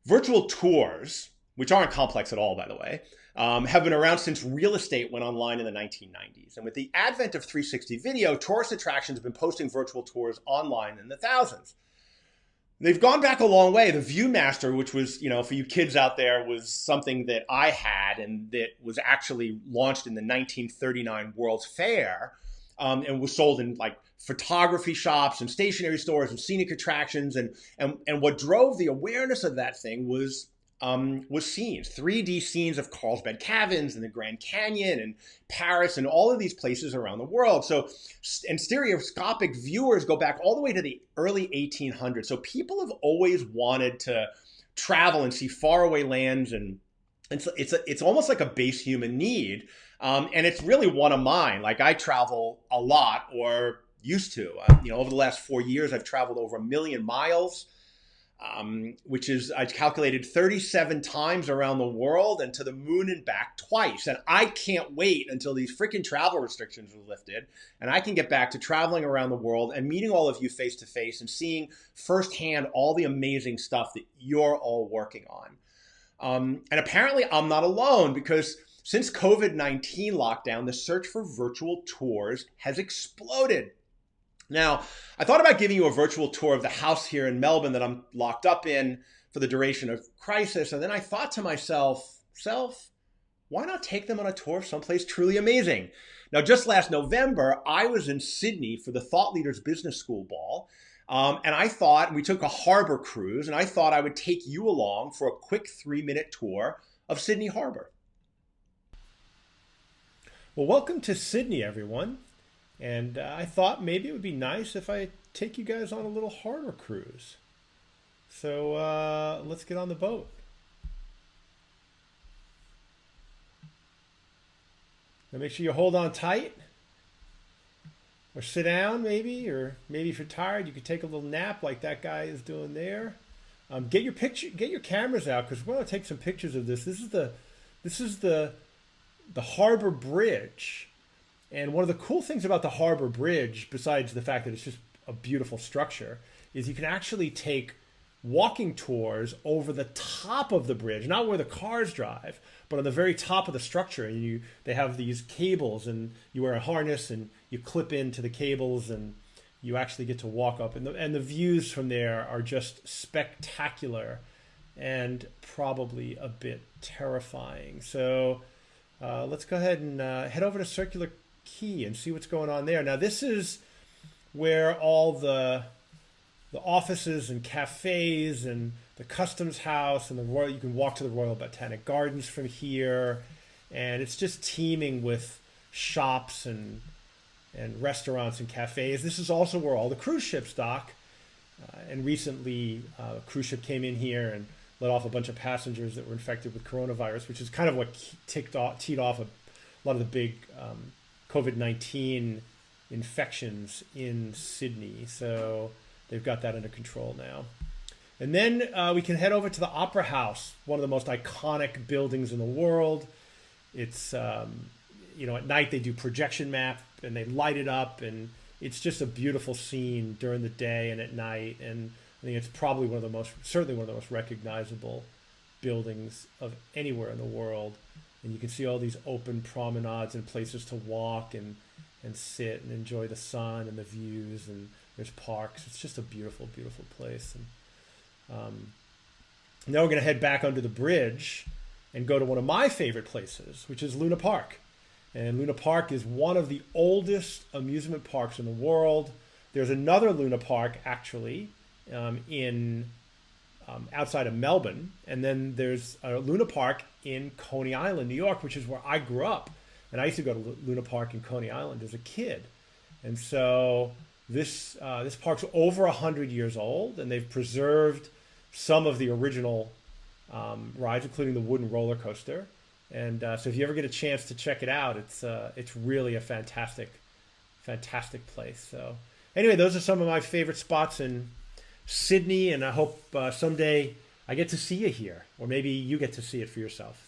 Virtual tours, which aren't complex at all, by the way, have been around since real estate went online in the 1990s. And with the advent of 360 video, tourist attractions have been posting virtual tours online in the thousands. They've gone back a long way. The Viewmaster, which was, for you kids out there, was something that I had and that was actually launched in the 1939 World's Fair, and was sold in like photography shops and stationery stores and scenic attractions. And what drove the awareness of that thing was scenes, 3D scenes of Carlsbad Caverns and the Grand Canyon and Paris and all of these places around the world. So, and stereoscopic viewers go back all the way to the early 1800s. So people have always wanted to travel and see faraway lands, and it's almost like a base human need. And it's really one of mine. Like I travel a lot, or used to. Over the last 4 years, I've traveled over 1 million miles. Which is, I calculated 37 times around the world and to the moon and back twice. And I can't wait until these freaking travel restrictions are lifted and I can get back to traveling around the world and meeting all of you face to face and seeing firsthand all the amazing stuff that you're all working on. And apparently I'm not alone, because since COVID-19 lockdown, the search for virtual tours has exploded. Now, I thought about giving you a virtual tour of the house here in Melbourne that I'm locked up in for the duration of crisis. And then I thought to myself, why not take them on a tour of someplace truly amazing? Now, just last November, I was in Sydney for the Thought Leaders Business School Ball. And I thought, we took a harbor cruise, and I thought I would take you along for a quick 3-minute tour of Sydney Harbour. Well, welcome to Sydney, everyone. And I thought maybe it would be nice if I take you guys on a little harbor cruise. So let's get on the boat. Now make sure you hold on tight, or sit down maybe, or maybe if you're tired, you could take a little nap like that guy is doing there. Get your cameras out, because we're going to take some pictures of this. This is the Harbor Bridge. And one of the cool things about the Harbor Bridge, besides the fact that it's just a beautiful structure, is you can actually take walking tours over the top of the bridge, not where the cars drive, but on the very top of the structure. And they have these cables, and you wear a harness and you clip into the cables, and you actually get to walk up. And the views from there are just spectacular and probably a bit terrifying. So let's go ahead and head over to Circular Quay and see what's going on there. Now, this is where all the offices and cafes and the customs house and you can walk to the Royal Botanic Gardens from here, and it's just teeming with shops and restaurants and cafes. This is also where all the cruise ships dock, and recently a cruise ship came in here and let off a bunch of passengers that were infected with coronavirus, which is kind of what teed off a lot of the big COVID-19 infections in Sydney. So they've got that under control now. And then we can head over to the Opera House, one of the most iconic buildings in the world. It's, at night they do projection map and they light it up, and it's just a beautiful scene during the day and at night. And I think it's probably certainly one of the most recognizable buildings of anywhere in the world. And you can see all these open promenades and places to walk and sit and enjoy the sun and the views, and there's parks. It's just a beautiful, beautiful place. And now we're going to head back under the bridge and go to one of my favorite places, which is Luna Park. And Luna Park is one of the oldest amusement parks in the world. There's another Luna Park, actually, outside of Melbourne, and then there's a Luna Park in Coney Island, New York, which is where I grew up. And I used to go to Luna Park in Coney Island as a kid. And so this park's over 100 years old, and they've preserved some of the original rides, including the wooden roller coaster. And so if you ever get a chance to check it out, it's really a fantastic place. So anyway, those are some of my favorite spots in Sydney, and I hope someday I get to see you here, or maybe you get to see it for yourself.